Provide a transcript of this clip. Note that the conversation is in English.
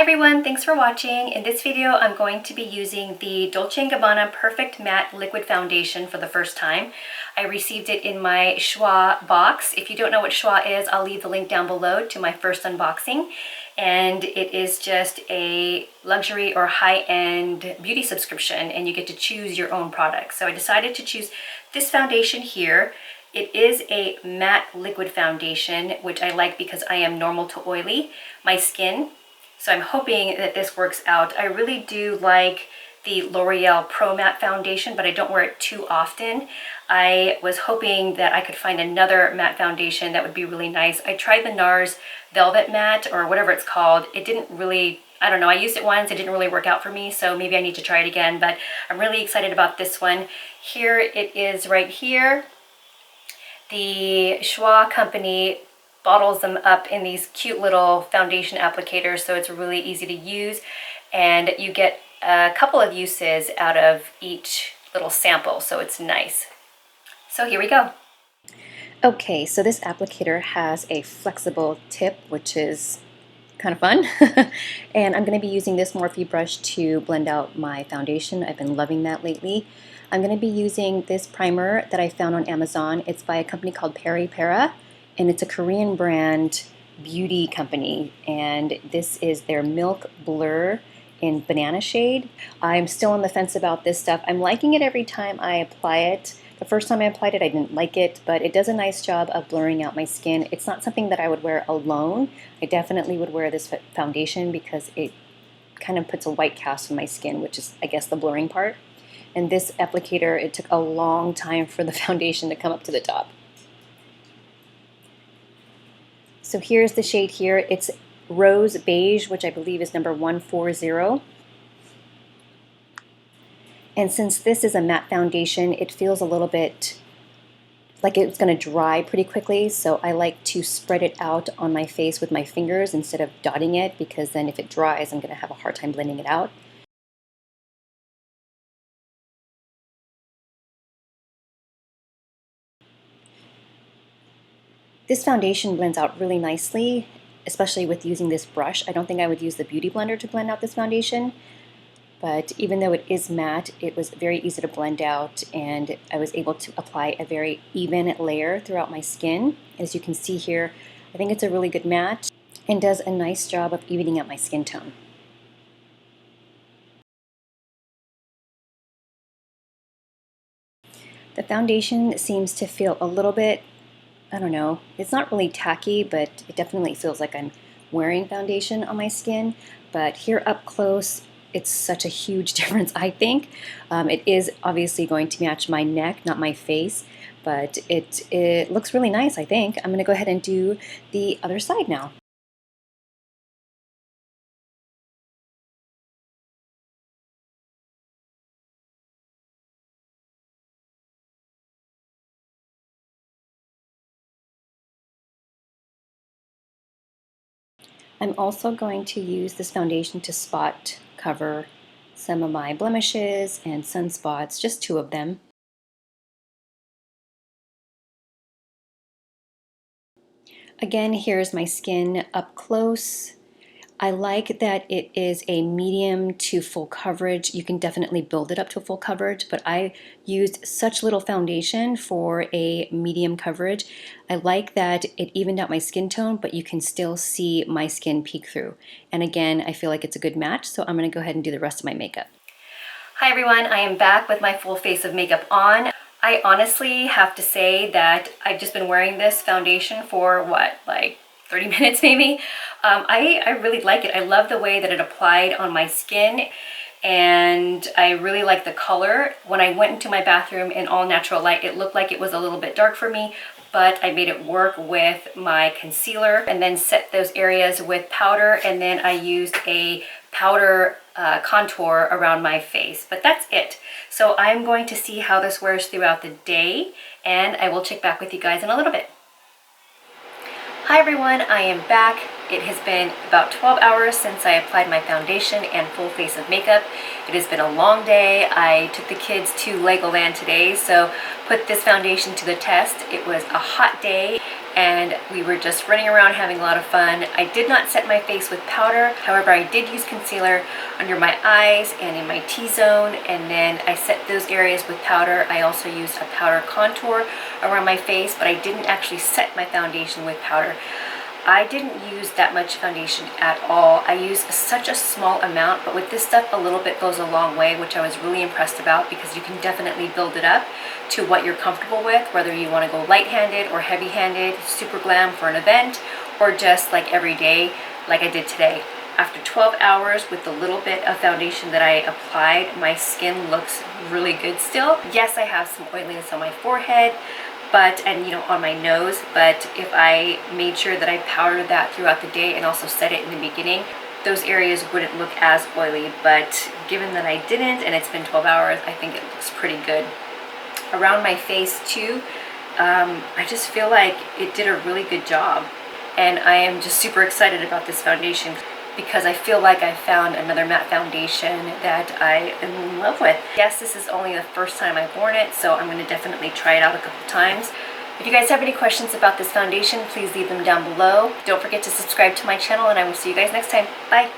everyone, thanks for watching. In this video, I'm going to be using the Dolce Gabbana Perfect Matte Liquid Foundation for the first time. I received it in my schwa box. If you don't know what schwa is, I'll leave the link down below to my first unboxing. And it is just a luxury or high-end beauty subscription, and you get to choose your own product. So I decided to choose this foundation here. It is a matte liquid foundation, which I like because I am normal to oily, my skin. So I'm hoping that this works out. I really do like the L'Oreal Pro Matte Foundation, but I don't wear it too often. I was hoping that I could find another matte foundation that would be really nice. I tried the NARS Velvet Matte, or whatever it's called. It didn't really, I don't know, I used it once, it didn't really work out for me, so maybe I need to try it again, but I'm really excited about this one. Here it is right here. The schwa company bottles them up in these cute little foundation applicators, so it's really easy to use, and you get a couple of uses out of each little sample, so it's nice. So here we go. Okay, so this applicator has a flexible tip, which is kind of fun. And I'm going to be using this Morphe brush to blend out my foundation. I've been loving that lately. I'm going to be using this primer that I found on Amazon. It's by a company called Para, and it's a Korean brand beauty company. And this is their Milk Blur in banana shade. I'm still on the fence about this stuff. I'm liking it every time I apply it. The first time I applied it, I didn't like it, but it does a nice job of blurring out my skin. It's not something that I would wear alone. I definitely would wear this foundation because it kind of puts a white cast on my skin, which is, I guess, the blurring part. And this applicator, it took a long time for the foundation to come up to the top. So here's the shade here. It's Rose Beige, which I believe is number 140. And since this is a matte foundation, it feels a little bit like it's going to dry pretty quickly, so I like to spread it out on my face with my fingers instead of dotting it, because then if it dries, I'm going to have a hard time blending it out. This foundation blends out really nicely, especially with using this brush. I don't think I would use the Beauty Blender to blend out this foundation. But even though it is matte, it was very easy to blend out, and I was able to apply a very even layer throughout my skin. As you can see here, I think it's a really good match and does a nice job of evening out my skin tone. The foundation seems to feel a little bit, I don't know, it's not really tacky, but it definitely feels like I'm wearing foundation on my skin. But here up close, it's such a huge difference, I think. It is obviously going to match my neck, not my face, but it looks really nice, I think. I'm going to go ahead and do the other side now. I'm also going to use this foundation to spot cover some of my blemishes and sunspots, just 2 of them. Again, here's my skin up close. I like that it is a medium to full coverage. You can definitely build it up to full coverage, but I used such little foundation for a medium coverage. I like that it evened out my skin tone, but you can still see my skin peek through. And again, I feel like it's a good match, so I'm going to go ahead and do the rest of my makeup. Hi everyone, I am back with my full face of makeup on. I honestly have to say that I've just been wearing this foundation for what, like 30 minutes maybe. I really like it. I love the way that it applied on my skin, and I really like the color. When I went into my bathroom in all natural light, it looked like it was a little bit dark for me, but I made it work with my concealer and then set those areas with powder, and then I used a powder contour around my face, but that's it. So I'm going to see how this wears throughout the day, and I will check back with you guys in a little bit. Hi everyone, I am back. It has been about 12 hours since I applied my foundation and full face of makeup. It has been a long day. I took the kids to Legoland today, so put this foundation to the test. It was a hot day, and we were just running around having a lot of fun. I did not set my face with powder. However, I did use concealer under my eyes and in my T-zone, and then I set those areas with powder. I also used a powder contour around my face, but I didn't actually set my foundation with powder. I didn't use that much foundation at all. I used such a small amount, but with this stuff a little bit goes a long way, which I was really impressed about, because you can definitely build it up to what you're comfortable with, whether you want to go light-handed or heavy-handed, super glam for an event, or just like every day like I did today. After 12 hours with the little bit of foundation that I applied, my skin looks really good still. Yes, I have some oiliness on my forehead, and on my nose, but if I made sure that I powdered that throughout the day and also set it in the beginning, those areas wouldn't look as oily. But given that I didn't, and it's been 12 hours, I think it looks pretty good. Around my face too, I just feel like it did a really good job, and I am just super excited about this foundation, because I feel like I found another matte foundation that I am in love with. Yes, this is only the first time I've worn it, so I'm going to definitely try it out a couple times. If you guys have any questions about this foundation, please leave them down below. Don't forget to subscribe to my channel, and I will see you guys next time. Bye!